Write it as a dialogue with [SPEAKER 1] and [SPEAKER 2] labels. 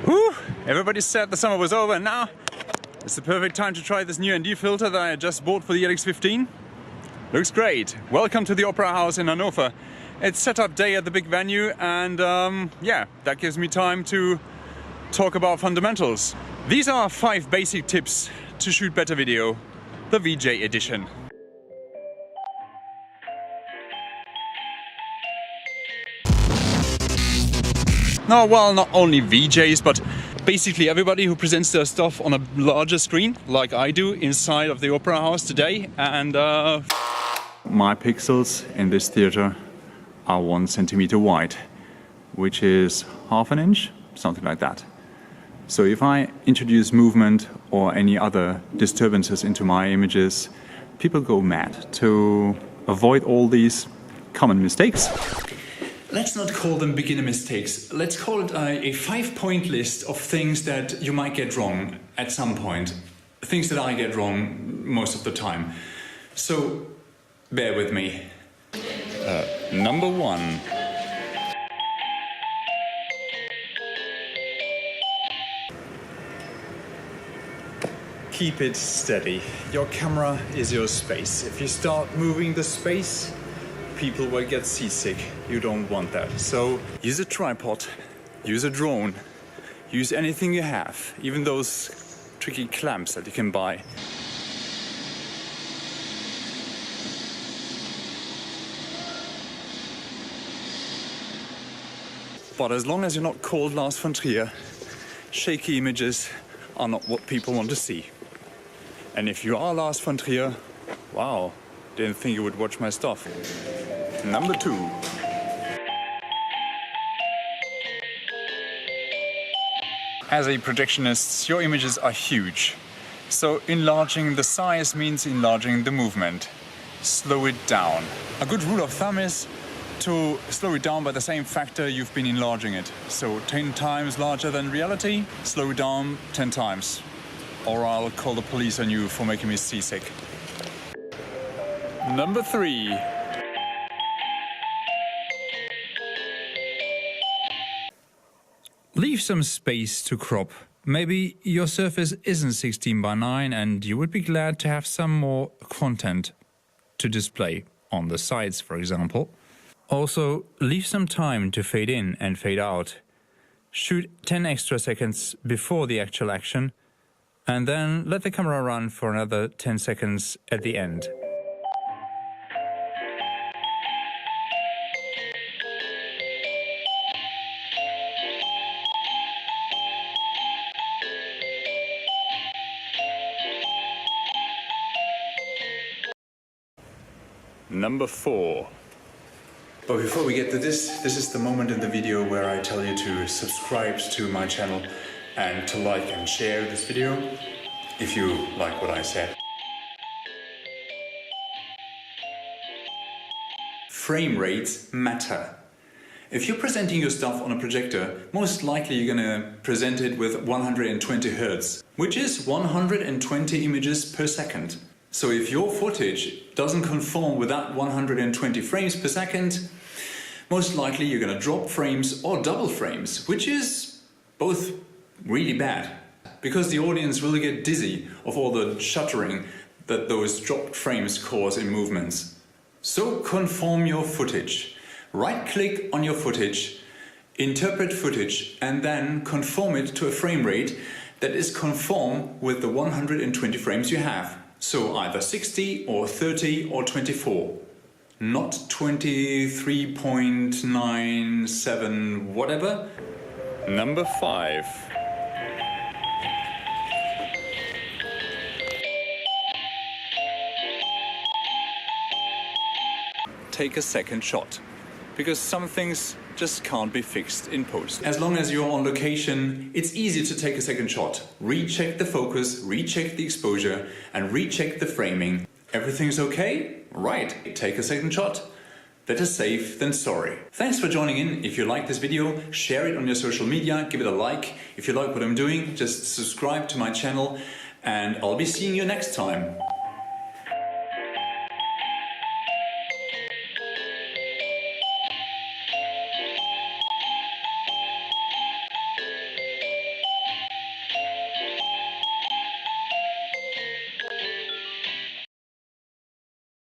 [SPEAKER 1] Whew! Everybody said the summer was over, and now it's the perfect time to try this new ND filter that I just bought for the LX15. Looks great. Welcome to the Opera House in Hannover. It's setup day at the big venue, and yeah, that gives me time to talk about fundamentals. These are 5 basic tips to shoot better video, the VJ edition. No, well, not only VJs, but basically everybody who presents their stuff on a larger screen, like I do inside of the Opera House today. And my pixels in this theater are 1 centimeter wide, which is half an inch, something like that. So if I introduce movement or any other disturbances into my images, people go mad. To avoid all these common mistakes, let's not call them beginner mistakes. Let's call it a 5-point list of things that you might get wrong at some point. Things that I get wrong most of the time. So bear with me. Number 1. Keep it steady. Your camera is your space. If you start moving the space, people will get seasick. You don't want that. So use a tripod, use a drone, use anything you have, even those tricky clamps that you can buy. But as long as you're not called Lars von Trier, shaky images are not what people want to see. And if you are Lars von Trier, wow, didn't think you would watch my stuff. Number 2. As a projectionist, your images are huge. So enlarging the size means enlarging the movement. Slow it down. A good rule of thumb is to slow it down by the same factor you've been enlarging it. So 10 times larger than reality, slow it down 10 times. Or I'll call the police on you for making me seasick. Number 3. Leave some space to crop. Maybe your surface isn't 16:9 and you would be glad to have some more content to display on the sides, for example. Also, leave some time to fade in and fade out. Shoot 10 extra seconds before the actual action, and then let the camera run for another 10 seconds at the end. Number 4. But before we get to this is the moment in the video where I tell you to subscribe to my channel and to like and share this video if you like what I said. Frame rates matter. If you're presenting your stuff on a projector, most likely you're gonna present it with 120 Hz, which is 120 images per second. So if your footage doesn't conform with that 120 frames per second, most likely you're gonna drop frames or double frames, which is both really bad, because the audience will get dizzy of all the shuttering that those dropped frames cause in movements. So conform your footage. Right-click on your footage, interpret footage, and then conform it to a frame rate that is conform with the 120 frames you have. So either 60 or 30 or 24. Not 23.97 whatever. Number 5. Take a second shot, because some things just can't be fixed in post. As long as you're on location, it's easy to take a second shot. Recheck the focus, recheck the exposure, and recheck the framing. Everything's okay? Right, take a second shot. Better safe than sorry. Thanks for joining in. If you like this video, share it on your social media, give it a like. If you like what I'm doing, just subscribe to my channel, and I'll be seeing you next time.